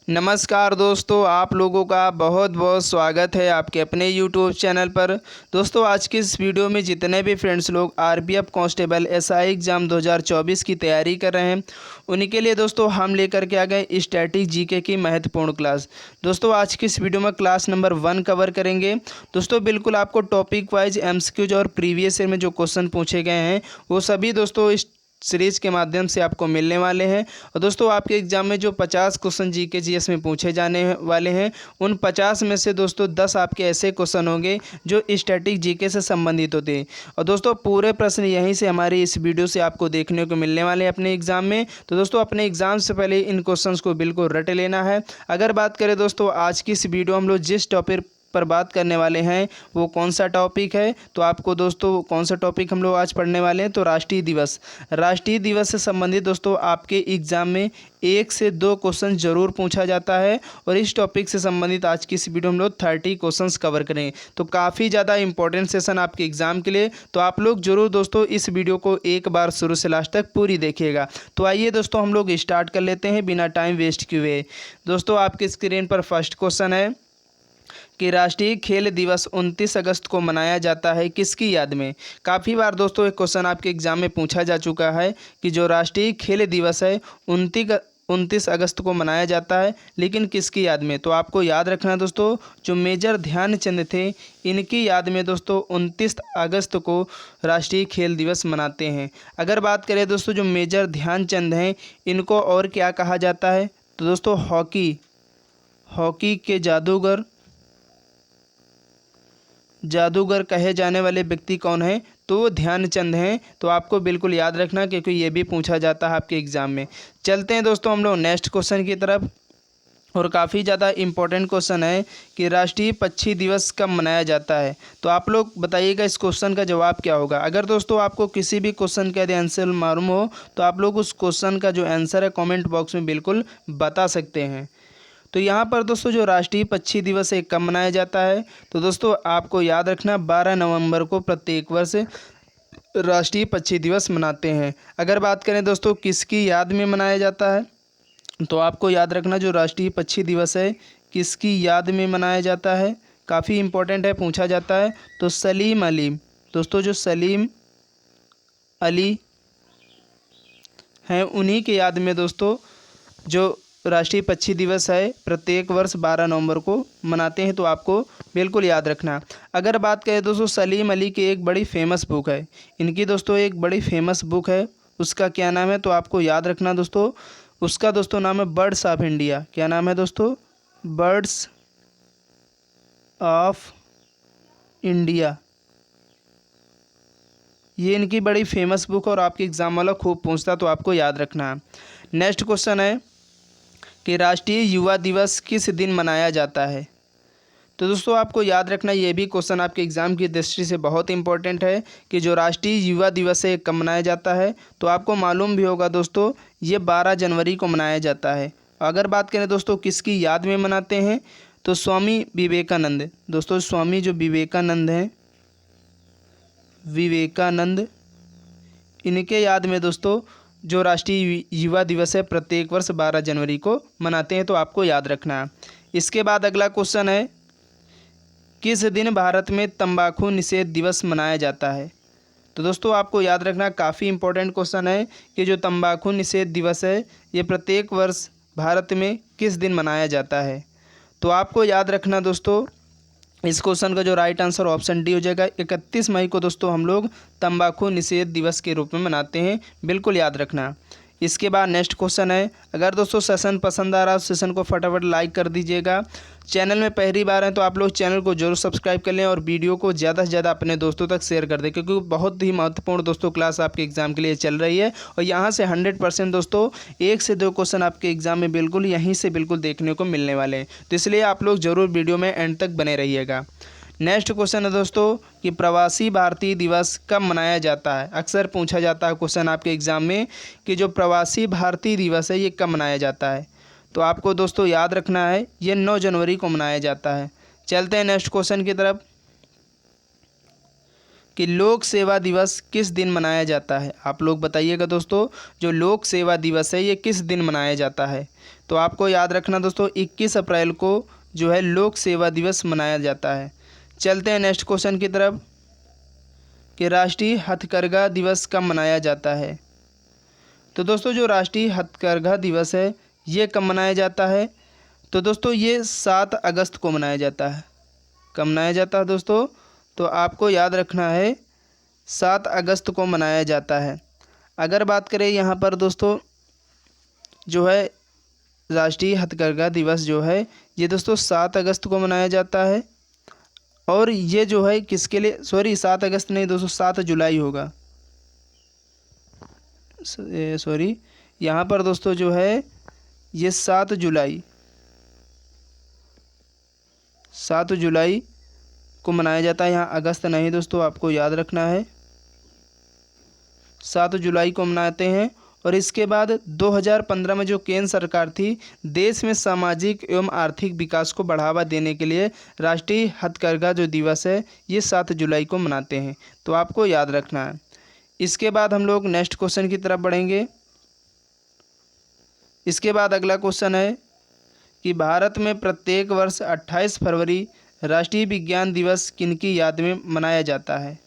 नमस्कार दोस्तों, आप लोगों का बहुत बहुत स्वागत है आपके अपने यूट्यूब चैनल पर। दोस्तों, आज की इस वीडियो में जितने भी फ्रेंड्स लोग आरपीएफ कांस्टेबल एसआई एग्ज़ाम 2024 की तैयारी कर रहे हैं, उन्हीं के लिए दोस्तों हम लेकर के आ गए स्टैटिक जीके की महत्वपूर्ण क्लास। दोस्तों, आज की इस वीडियो में क्लास नंबर 1 कवर करेंगे। दोस्तों, बिल्कुल आपको टॉपिक वाइज एमसीक्यूज और प्रीवियस ईयर में जो क्वेश्चन पूछे गए हैं वो सभी दोस्तों इस सीरीज़ के माध्यम से आपको मिलने वाले हैं। और दोस्तों, आपके एग्ज़ाम में जो 50 क्वेश्चन जीके जीएस में पूछे जाने वाले हैं, उन 50 में से दोस्तों 10 आपके ऐसे क्वेश्चन होंगे जो स्टैटिक जीके से संबंधित होते हैं। और दोस्तों, पूरे प्रश्न यहीं से हमारी इस वीडियो से आपको देखने को मिलने वाले हैं अपने एग्ज़ाम में। तो दोस्तों, अपने एग्ज़ाम से पहले इन क्वेश्चन को बिल्कुल रट लेना है। अगर बात करें दोस्तों, आज की इस वीडियो हम लोग जिस टॉपिक पर बात करने वाले हैं वो कौन सा टॉपिक है, तो आपको दोस्तों कौन सा टॉपिक हम लोग आज पढ़ने वाले हैं, तो राष्ट्रीय दिवस से संबंधित दोस्तों आपके एग्ज़ाम में 1 से 2 क्वेश्चन जरूर पूछा जाता है। और इस टॉपिक से संबंधित आज की इस वीडियो हम लोग 30 क्वेश्चंस कवर करें, तो काफ़ी ज़्यादा इंपॉर्टेंट सेशन आपके एग्ज़ाम के लिए। तो आप लोग जरूर दोस्तों इस वीडियो को एक बार शुरू से लास्ट तक पूरी देखिएगा। तो आइए दोस्तों, हम लोग स्टार्ट कर लेते हैं बिना टाइम वेस्ट किए। दोस्तों, आपके स्क्रीन पर फर्स्ट क्वेश्चन है कि राष्ट्रीय खेल दिवस 29 अगस्त को मनाया जाता है किसकी याद में। काफ़ी बार दोस्तों एक क्वेश्चन आपके एग्जाम में पूछा जा चुका है कि जो राष्ट्रीय खेल दिवस है 29 अगस्त को मनाया जाता है, लेकिन किसकी याद में। तो आपको याद रखना दोस्तों, जो मेजर ध्यानचंद थे इनकी याद में दोस्तों 29 अगस्त को राष्ट्रीय खेल दिवस मनाते हैं। अगर बात करें दोस्तों, जो मेजर ध्यानचंद हैं इनको और क्या कहा जाता है, तो दोस्तों हॉकी के जादूगर कहे जाने वाले व्यक्ति कौन है, तो वो ध्यानचंद हैं। तो आपको बिल्कुल याद रखना, क्योंकि ये भी पूछा जाता है आपके एग्ज़ाम में। चलते हैं दोस्तों हम लोग नेक्स्ट क्वेश्चन की तरफ। और काफ़ी ज़्यादा इम्पोर्टेंट क्वेश्चन है कि राष्ट्रीय पक्षी दिवस कब मनाया जाता है। तो आप लोग बताइएगा इस क्वेश्चन का जवाब क्या होगा। अगर दोस्तों आपको किसी भी क्वेश्चन का यदि आंसर मालूम हो तो आप लोग उस क्वेश्चन का जो आंसर है कमेंट बॉक्स में बिल्कुल बता सकते हैं। तो यहाँ पर दोस्तों जो राष्ट्रीय पक्षी दिवस है कब मनाया जाता है, तो दोस्तों आपको याद रखना 12 नवंबर को प्रत्येक वर्ष राष्ट्रीय पक्षी दिवस मनाते हैं। अगर बात करें दोस्तों किसकी याद में मनाया जाता है, तो आपको याद रखना जो राष्ट्रीय पक्षी दिवस है किसकी याद में मनाया जाता है, काफ़ी इम्पोर्टेंट है, पूछा जाता है। तो सलीम अली, दोस्तों जो सलीम अली हैं उन्हीं के याद में दोस्तों जो राष्ट्रीय पक्षी दिवस है प्रत्येक वर्ष 12 नवंबर को मनाते हैं। तो आपको बिल्कुल याद रखना। अगर बात करें दोस्तों सलीम अली की एक बड़ी फेमस बुक है, इनकी दोस्तों एक बड़ी फेमस बुक है, उसका क्या नाम है, तो आपको याद रखना दोस्तों, उसका दोस्तों नाम है बर्ड्स ऑफ इंडिया। क्या नाम है दोस्तों, बर्ड्स ऑफ इंडिया। ये इनकी बड़ी फेमस बुक और आपके एग्जाम वाला खूब पूछता, तो आपको याद रखना। नेक्स्ट क्वेश्चन है कि राष्ट्रीय युवा दिवस किस दिन मनाया जाता है। तो दोस्तों आपको याद रखना, ये भी क्वेश्चन आपके एग्ज़ाम की दृष्टि से बहुत इंपॉर्टेंट है कि जो राष्ट्रीय युवा दिवस है कब मनाया जाता है। तो आपको मालूम भी होगा दोस्तों, ये 12 जनवरी को मनाया जाता है। अगर बात करें दोस्तों किसकी याद में मनाते हैं, तो स्वामी विवेकानंद। दोस्तों स्वामी जो विवेकानंद हैं, विवेकानंद, इनके याद में दोस्तों जो राष्ट्रीय युवा दिवस है प्रत्येक वर्ष 12 जनवरी को मनाते हैं। तो आपको याद रखना। इसके बाद अगला क्वेश्चन है, किस दिन भारत में तंबाकू निषेध दिवस मनाया जाता है। तो दोस्तों आपको याद रखना, काफ़ी इंपॉर्टेंट क्वेश्चन है कि जो तंबाकू निषेध दिवस है ये प्रत्येक वर्ष भारत में किस दिन मनाया जाता है। तो आपको याद रखना दोस्तों, इस क्वेश्चन का जो राइट आंसर ऑप्शन डी हो जाएगा। 31 मई को दोस्तों हम लोग तंबाकू निषेध दिवस के रूप में मनाते हैं, बिल्कुल याद रखना। इसके बाद नेक्स्ट क्वेश्चन है, अगर दोस्तों सेशन पसंद आ रहा है सेशन को फटाफट लाइक कर दीजिएगा। चैनल में पहली बार हैं तो आप लोग चैनल को जरूर सब्सक्राइब कर लें और वीडियो को ज़्यादा से ज़्यादा अपने दोस्तों तक शेयर कर दें, क्योंकि बहुत ही महत्वपूर्ण दोस्तों क्लास आपके एग्जाम के लिए चल रही है। और यहाँ से 100% दोस्तों 1 से 2 क्वेश्चन आपके एग्जाम में बिल्कुल यहीं से बिल्कुल देखने को मिलने वाले हैं। तो इसलिए आप लोग ज़रूर वीडियो में एंड तक बने रहिएगा। नेक्स्ट क्वेश्चन है दोस्तों कि प्रवासी भारतीय दिवस कब मनाया जाता है। अक्सर पूछा जाता है क्वेश्चन आपके एग्ज़ाम में कि जो प्रवासी भारतीय दिवस है ये कब मनाया जाता है। तो आपको दोस्तों याद रखना है, ये 9 जनवरी को मनाया जाता है। चलते हैं नेक्स्ट क्वेश्चन की तरफ। कि लोक सेवा दिवस किस दिन मनाया जाता है। आप लोग बताइएगा दोस्तों, जो लोक सेवा दिवस है ये किस दिन मनाया जाता है। तो आपको याद रखना दोस्तों, 21 अप्रैल को जो है लोक सेवा दिवस मनाया जाता है। चलते हैं नेक्स्ट क्वेश्चन की तरफ कि राष्ट्रीय हथकरघा दिवस कब मनाया जाता है। तो दोस्तों जो राष्ट्रीय हथकरघा दिवस है ये कब मनाया जाता है। तो दोस्तों ये 7 अगस्त को मनाया जाता है। कब मनाया जाता है दोस्तों, तो आपको याद रखना है 7 अगस्त को मनाया जाता है। अगर बात करें यहाँ पर दोस्तों जो है राष्ट्रीय हथकरघा दिवस जो है ये दोस्तों 7 अगस्त को मनाया जाता है। और ये जो है किसके लिए, सॉरी 7 अगस्त नहीं दोस्तों, 7 जुलाई होगा, सॉरी यहाँ पर दोस्तों जो है ये 7 जुलाई को मनाया जाता है। यहाँ अगस्त नहीं दोस्तों, आपको याद रखना है 7 जुलाई को मनाते हैं। और इसके बाद 2015 में जो केंद्र सरकार थी, देश में सामाजिक एवं आर्थिक विकास को बढ़ावा देने के लिए राष्ट्रीय हथकरघा जो दिवस है ये 7 जुलाई को मनाते हैं। तो आपको याद रखना है। इसके बाद हम लोग नेक्स्ट क्वेश्चन की तरफ बढ़ेंगे। इसके बाद अगला क्वेश्चन है कि भारत में प्रत्येक वर्ष 28 फरवरी राष्ट्रीय विज्ञान दिवस किनकी याद में मनाया जाता है।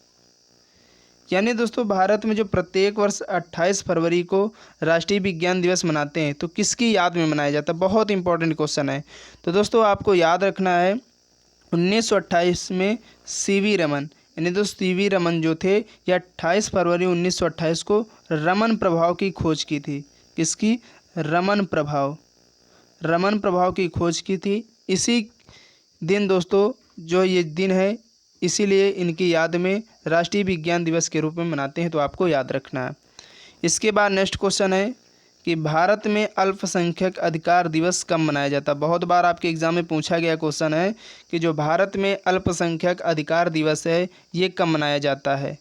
यानी दोस्तों भारत में जो प्रत्येक वर्ष 28 फरवरी को राष्ट्रीय विज्ञान दिवस मनाते हैं तो किसकी याद में मनाया जाता है। बहुत इंपॉर्टेंट क्वेश्चन है। तो दोस्तों आपको याद रखना है 1928 में सीवी रमन, यानी दोस्तों सीवी रमन जो थे ये 28 फरवरी 1928 को रमन प्रभाव की खोज की थी। किसकी, रमन प्रभाव की खोज की थी। इसी दिन दोस्तों जो ये दिन है इसीलिए इनकी याद में राष्ट्रीय विज्ञान दिवस के रूप में मनाते हैं। तो आपको याद रखना है। इसके बाद नेक्स्ट क्वेश्चन है कि भारत में अल्पसंख्यक अधिकार दिवस कब मनाया जाता है। बहुत बार आपके एग्जाम में पूछा गया क्वेश्चन है कि जो भारत में अल्पसंख्यक अधिकार दिवस है ये कब मनाया जाता है।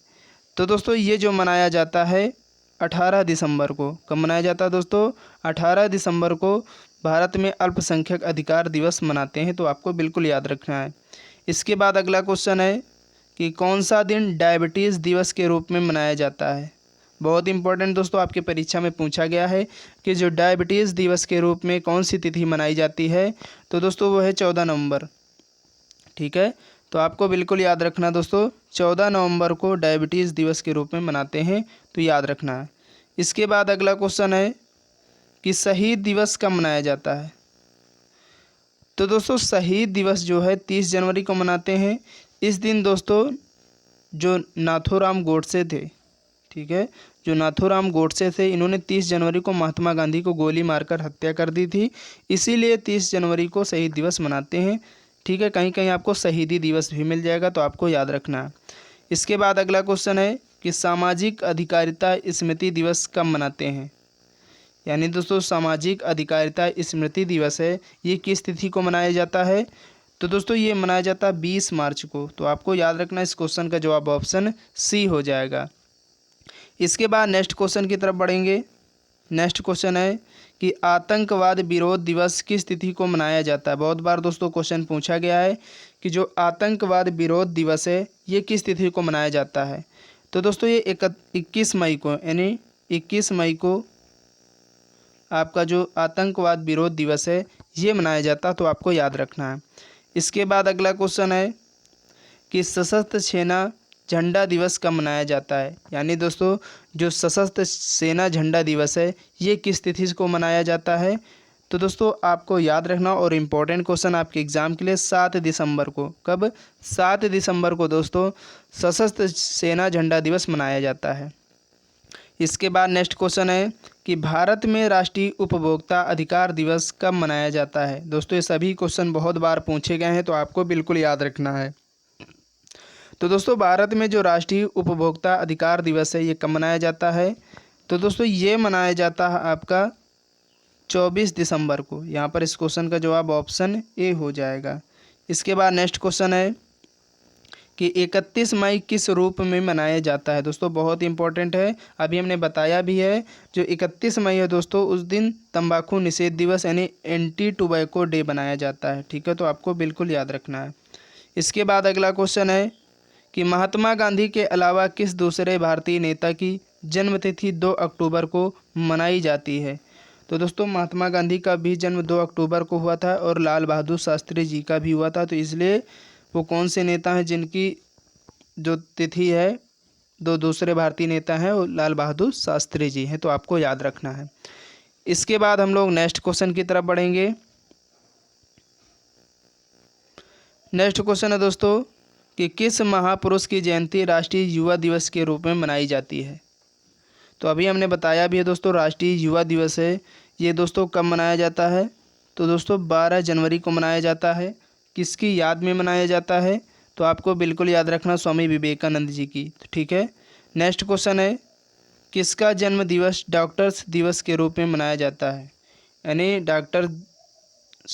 तो दोस्तों ये जो मनाया जाता है 18 दिसंबर को। कब मनाया जाता है दोस्तों, 18 दिसंबर को भारत में अल्पसंख्यक अधिकार दिवस मनाते हैं। तो आपको बिल्कुल याद रखना है। इसके बाद अगला क्वेश्चन है कि कौन सा दिन डायबिटीज़ दिवस के रूप में मनाया जाता है। बहुत इंपॉर्टेंट दोस्तों, आपके परीक्षा में पूछा गया है कि जो डायबिटीज़ दिवस के रूप में कौन सी तिथि मनाई जाती है। तो दोस्तों वो है 14 नवंबर। ठीक है, तो आपको बिल्कुल याद रखना दोस्तों, 14 नवंबर को डायबिटीज़ दिवस के रूप में मनाते हैं। तो याद रखना है। इसके बाद अगला क्वेश्चन है कि शहीद दिवस कब मनाया जाता है। तो दोस्तों शहीद दिवस जो है 30 जनवरी को मनाते हैं। इस दिन दोस्तों जो नाथूराम गोडसे थे, ठीक है, जो नाथूराम गोडसे थे इन्होंने 30 जनवरी को महात्मा गांधी को गोली मारकर हत्या कर दी थी। इसीलिए 30 जनवरी को शहीद दिवस मनाते हैं। ठीक है, कहीं कहीं आपको शहीदी दिवस भी मिल जाएगा, तो आपको याद रखना है। इसके बाद अगला क्वेश्चन है कि सामाजिक अधिकारिता स्मृति दिवस कब मनाते हैं। यानी दोस्तों सामाजिक अधिकारिता स्मृति दिवस है ये किस तिथि को मनाया जाता है। तो दोस्तों ये मनाया जाता है 20 मार्च को। तो आपको याद रखना इस क्वेश्चन का जवाब ऑप्शन सी हो जाएगा। इसके बाद नेक्स्ट क्वेश्चन की तरफ बढ़ेंगे। नेक्स्ट क्वेश्चन है कि आतंकवाद विरोध दिवस किस तिथि को मनाया जाता है। बहुत बार दोस्तों क्वेश्चन पूछा गया है कि जो आतंकवाद विरोध दिवस है ये किस तिथि को मनाया जाता है। तो दोस्तों ये 21 मई को, यानी 21 मई को आपका जो आतंकवाद विरोध दिवस है ये मनाया जाता है। तो आपको याद रखना है। इसके बाद अगला क्वेश्चन है कि सशस्त्र सेना झंडा दिवस कब मनाया जाता है। यानी दोस्तों जो सशस्त्र सेना झंडा दिवस है ये किस तिथि को मनाया जाता है। तो दोस्तों आपको याद रखना, और इम्पोर्टेंट क्वेश्चन आपके एग्ज़ाम के लिए 7 दिसंबर को। कब, 7 दिसंबर को दोस्तों सशस्त्र सेना झंडा दिवस मनाया जाता है। इसके बाद नेक्स्ट क्वेश्चन है कि भारत में राष्ट्रीय उपभोक्ता अधिकार दिवस कब मनाया जाता है। दोस्तों ये सभी क्वेश्चन बहुत बार पूछे गए हैं, तो आपको बिल्कुल याद रखना है। तो दोस्तों भारत में जो राष्ट्रीय उपभोक्ता अधिकार दिवस है ये कब मनाया जाता है। तो दोस्तों ये मनाया जाता है आपका 24 दिसंबर को। यहाँ पर इस क्वेश्चन का जवाब ऑप्शन ए हो जाएगा। इसके बाद नेक्स्ट क्वेश्चन है कि 31 मई किस रूप में मनाया जाता है। दोस्तों बहुत इंपॉर्टेंट है, अभी हमने बताया भी है। जो 31 मई है दोस्तों उस दिन तंबाकू निषेध दिवस यानी एंटी टोबैको डे बनाया जाता है। ठीक है, तो आपको बिल्कुल याद रखना है। इसके बाद अगला क्वेश्चन है कि महात्मा गांधी के अलावा किस दूसरे भारतीय नेता की जन्मतिथि 2 अक्टूबर को मनाई जाती है? तो दोस्तों महात्मा गांधी का भी जन्म 2 अक्टूबर को हुआ था और लाल बहादुर शास्त्री जी का भी हुआ था। तो इसलिए वो कौन से नेता हैं जिनकी जो तिथि है, दो दूसरे भारतीय नेता हैं, वो लाल बहादुर शास्त्री जी हैं। तो आपको याद रखना है। इसके बाद हम लोग नेक्स्ट क्वेश्चन की तरफ बढ़ेंगे। नेक्स्ट क्वेश्चन है दोस्तों कि किस महापुरुष की जयंती राष्ट्रीय युवा दिवस के रूप में मनाई जाती है? तो अभी हमने बताया भी है दोस्तों, राष्ट्रीय युवा दिवस है। ये दोस्तों कब मनाया जाता है? तो दोस्तों 12 जनवरी को मनाया जाता है। किसकी याद में मनाया जाता है? तो आपको बिल्कुल याद रखना, स्वामी विवेकानंद जी की। ठीक है। नेक्स्ट क्वेश्चन है किसका जन्म दिवस डॉक्टर्स दिवस के रूप में मनाया जाता है? यानी डॉक्टर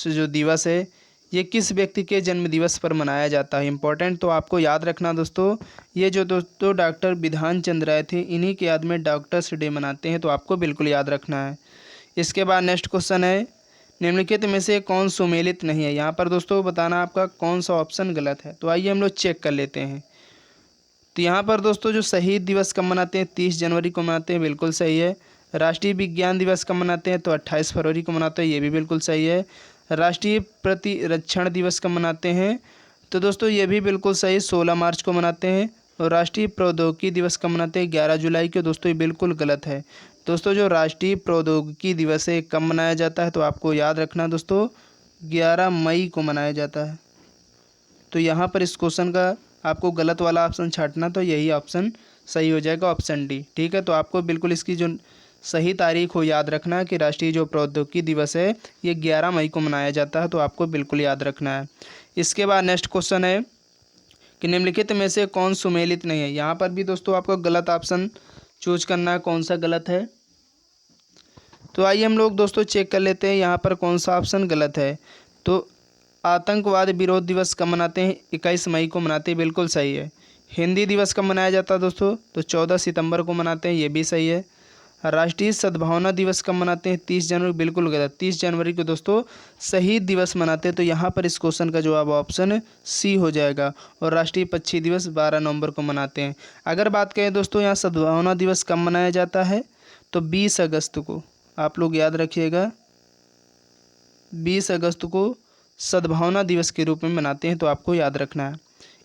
जो दिवस है ये किस व्यक्ति के जन्म दिवस पर मनाया जाता है? इंपॉर्टेंट। तो आपको याद रखना दोस्तों, ये जो दोस्तों डॉक्टर विधान चंद्र राय थे, इन्हीं के याद में डॉक्टर्स डे मनाते हैं। तो आपको बिल्कुल याद रखना है। इसके बाद नेक्स्ट क्वेश्चन है निम्नलिखित में से कौन सुमेलित नहीं है? यहाँ पर दोस्तों बताना आपका कौन सा ऑप्शन गलत है। तो आइए हम लोग चेक कर लेते हैं। तो यहाँ पर दोस्तों जो शहीद दिवस कब मनाते हैं? 30 जनवरी को मनाते हैं, बिल्कुल सही है। राष्ट्रीय विज्ञान दिवस कब मनाते हैं? तो 28 फरवरी को मनाते हैं, ये भी बिल्कुल सही है। राष्ट्रीय प्रतिरक्षण दिवस कब मनाते हैं? तो दोस्तों ये भी बिल्कुल सही, 16 मार्च को मनाते हैं। और राष्ट्रीय प्रौद्योगिकी दिवस कब मनाते हैं? 11 जुलाई को। दोस्तों ये बिल्कुल गलत है। दोस्तों जो राष्ट्रीय प्रौद्योगिकी दिवस है कब मनाया जाता है? तो आपको याद रखना दोस्तों 11 मई को मनाया जाता है। तो यहाँ पर इस क्वेश्चन का आपको गलत वाला ऑप्शन छांटना, तो यही ऑप्शन सही हो जाएगा, ऑप्शन डी। ठीक है। तो आपको बिल्कुल इसकी जो सही तारीख हो याद रखना है कि राष्ट्रीय जो प्रौद्योगिकी दिवस है ये 11 मई को मनाया जाता है। तो आपको बिल्कुल याद रखना है। इसके बाद नेक्स्ट क्वेश्चन है कि निम्नलिखित में से कौन सुमेलित नहीं है? यहाँ पर भी दोस्तों आपको गलत ऑप्शन चूज करना है, कौन सा गलत है। तो आइए हम लोग दोस्तों चेक कर लेते हैं यहाँ पर कौन सा ऑप्शन गलत है। तो आतंकवाद विरोध दिवस कब मनाते हैं? 21 मई को मनाते हैं, बिल्कुल सही है। हिंदी दिवस कब मनाया जाता है दोस्तों? तो 14 सितंबर को मनाते हैं, ये भी सही है। राष्ट्रीय सद्भावना दिवस कब मनाते हैं? 30 जनवरी, बिल्कुल गलत। 30 जनवरी को दोस्तों शहीद दिवस मनाते हैं। तो यहाँ पर इस क्वेश्चन का जवाब ऑप्शन सी हो जाएगा। और राष्ट्रीय पक्षी दिवस 12 नवंबर को मनाते हैं। अगर बात करें दोस्तों यहाँ सद्भावना दिवस कब मनाया जाता है? तो 20 अगस्त को। आप लोग याद रखिएगा, 20 अगस्त को सद्भावना दिवस के रूप में मनाते हैं। तो आपको याद रखना है।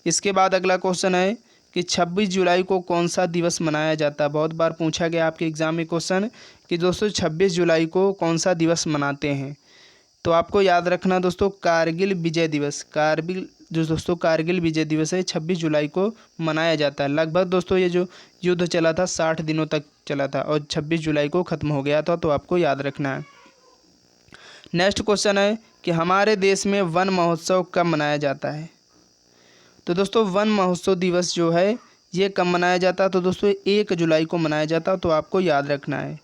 इसके बाद अगला क्वेश्चन है कि 26 जुलाई को कौन सा दिवस मनाया जाता है? बहुत बार पूछा गया आपके एग्जाम में क्वेश्चन कि दोस्तों 26 जुलाई को कौन सा दिवस मनाते हैं? तो आपको याद रखना दोस्तों कारगिल विजय दिवस। कारगिल जो दोस्तों कारगिल विजय दिवस है 26 जुलाई को मनाया जाता है। लगभग दोस्तों ये जो युद्ध चला था 60 दिनों तक चला था और 26 जुलाई को ख़त्म हो गया था। तो आपको याद रखना है। नेक्स्ट क्वेश्चन है कि हमारे देश में वन महोत्सव कब मनाया जाता है? तो दोस्तों वन महोत्सव दिवस जो है ये कब मनाया जाता है? तो दोस्तों 1 जुलाई को मनाया जाता है। तो आपको याद रखना है।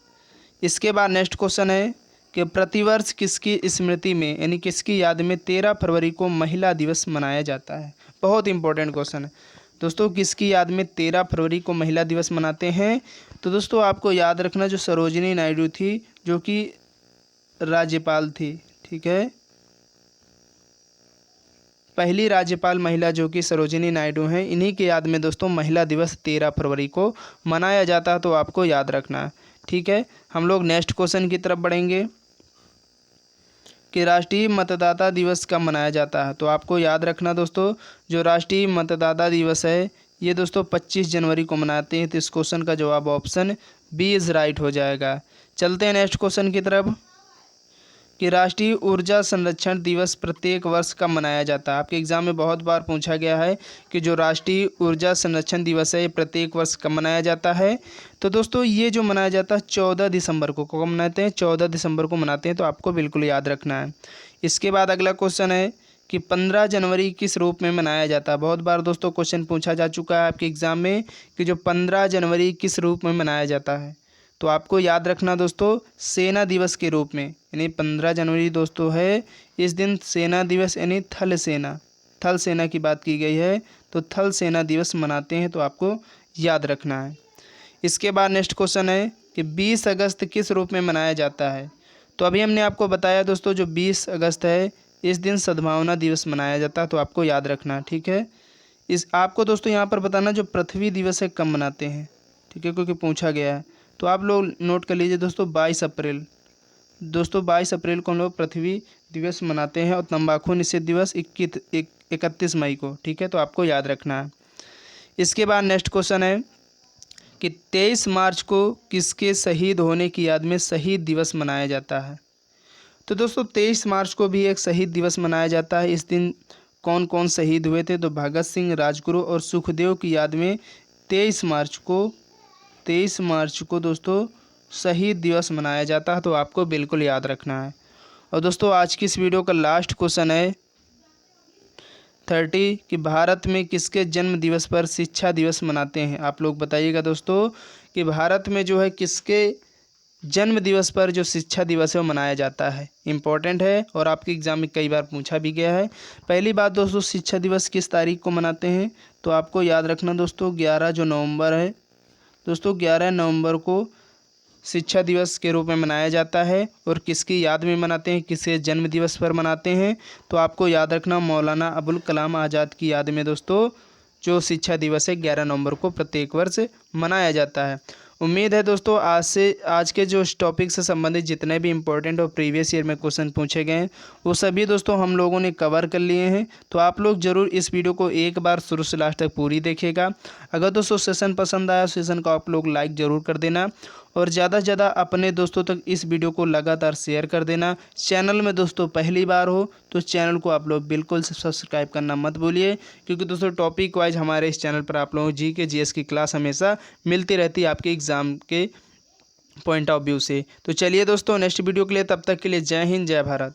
इसके बाद नेक्स्ट क्वेश्चन है कि प्रतिवर्ष किसकी स्मृति में यानी किसकी याद में 13 फरवरी को महिला दिवस मनाया जाता है? बहुत इंपॉर्टेंट क्वेश्चन है दोस्तों, किसकी याद में 13 फरवरी को महिला दिवस मनाते हैं? तो दोस्तों आपको याद रखना जो सरोजिनी नायडू थी, जो कि राज्यपाल थी। ठीक है, पहली राज्यपाल महिला जो कि सरोजिनी नायडू हैं, इन्हीं के याद में दोस्तों महिला दिवस 13 फरवरी को मनाया जाता है। तो आपको याद रखना है। ठीक है। हम लोग नेक्स्ट क्वेश्चन की तरफ बढ़ेंगे कि राष्ट्रीय मतदाता दिवस कब मनाया जाता है? तो आपको याद रखना दोस्तों जो राष्ट्रीय मतदाता दिवस है ये दोस्तों 25 जनवरी को मनाते हैं। तो इस क्वेश्चन का जवाब ऑप्शन बी इज़ राइट हो जाएगा। चलते हैं नेक्स्ट क्वेश्चन की तरफ कि राष्ट्रीय ऊर्जा संरक्षण दिवस प्रत्येक वर्ष कब मनाया जाता है? आपके एग्जाम में बहुत बार पूछा गया है कि जो राष्ट्रीय ऊर्जा संरक्षण दिवस है ये प्रत्येक वर्ष कब मनाया जाता है? तो दोस्तों ये जो मनाया जाता है 14 दिसंबर को। कब मनाते हैं? 14 दिसंबर को मनाते हैं। तो आपको बिल्कुल याद रखना है। इसके बाद अगला क्वेश्चन है कि 15 जनवरी किस रूप में मनाया जाता है? बहुत बार दोस्तों क्वेश्चन पूछा जा चुका है आपके एग्जाम में कि जो 15 जनवरी किस रूप में मनाया जाता है? तो आपको याद रखना दोस्तों सेना दिवस के रूप में। यानी 15 जनवरी दोस्तों है, इस दिन सेना दिवस यानी थल सेना की बात की गई है। तो थल सेना दिवस मनाते हैं। तो आपको याद रखना है। इसके बाद नेक्स्ट क्वेश्चन है कि 20 अगस्त किस रूप में मनाया जाता है? तो अभी हमने आपको बताया दोस्तों जो 20 अगस्त है इस दिन सद्भावना दिवस मनाया जाता है। तो आपको याद रखना। ठीक है। इस आपको दोस्तों यहाँ पर बताना जो पृथ्वी दिवस है कब मनाते हैं, ठीक है, क्योंकि पूछा गया है। तो आप लोग नोट कर लीजिए दोस्तों 22 अप्रैल। दोस्तों 22 अप्रैल को हम लोग पृथ्वी दिवस मनाते हैं और तंबाकू निषेध दिवस 31 मई को, ठीक है, तो आपको याद रखना है। इसके बाद नेक्स्ट क्वेश्चन है कि 23 मार्च को किसके शहीद होने की याद में शहीद दिवस मनाया जाता है। तो दोस्तों 23 मार्च को भी एक शहीद दिवस मनाया जाता है। इस दिन कौन कौन शहीद हुए थे, तो भगत सिंह, राजगुरु और सुखदेव की याद में 23 मार्च को दोस्तों शहीद दिवस मनाया जाता है, तो आपको बिल्कुल याद रखना है। और दोस्तों आज की इस वीडियो का लास्ट क्वेश्चन है 30 कि भारत में किसके जन्म दिवस पर शिक्षा दिवस मनाते हैं। आप लोग बताइएगा दोस्तों कि भारत में जो है किसके जन्म दिवस पर जो शिक्षा दिवस है वो मनाया जाता है। इम्पोर्टेंट है और आपके एग्ज़ाम में कई बार पूछा भी गया है। पहली बात दोस्तों, शिक्षा दिवस किस तारीख को मनाते हैं, तो आपको याद रखना दोस्तों 11 जो नवंबर है दोस्तों, 11 नवंबर को शिक्षा दिवस के रूप में मनाया जाता है। और किसकी याद में मनाते हैं, किसके जन्म दिवस पर मनाते हैं, तो आपको याद रखना मौलाना अबुल कलाम आज़ाद की याद में दोस्तों जो शिक्षा दिवस है 11 नवंबर को प्रत्येक वर्ष मनाया जाता है। उम्मीद है दोस्तों आज के जो इस टॉपिक से संबंधित जितने भी इंपॉर्टेंट और प्रीवियस ईयर में क्वेश्चन पूछे गए हैं वो सभी दोस्तों हम लोगों ने कवर कर लिए हैं। तो आप लोग ज़रूर इस वीडियो को एक बार शुरू से लास्ट तक पूरी देखिएगा। अगर दोस्तों सेशन पसंद आया सेशन को आप लोग लाइक ज़रूर कर देना और ज़्यादा से ज़्यादा अपने दोस्तों तक इस वीडियो को लगातार शेयर कर देना। चैनल में दोस्तों पहली बार हो तो चैनल को आप लोग बिल्कुल सब्सक्राइब करना मत भूलिए, क्योंकि दोस्तों टॉपिक वाइज हमारे इस चैनल पर आप लोगों को GK GS की क्लास हमेशा मिलती रहती है आपके एग्ज़ाम के पॉइंट ऑफ व्यू से। तो चलिए दोस्तों नेक्स्ट वीडियो के लिए, तब तक के लिए जय हिंद जय भारत।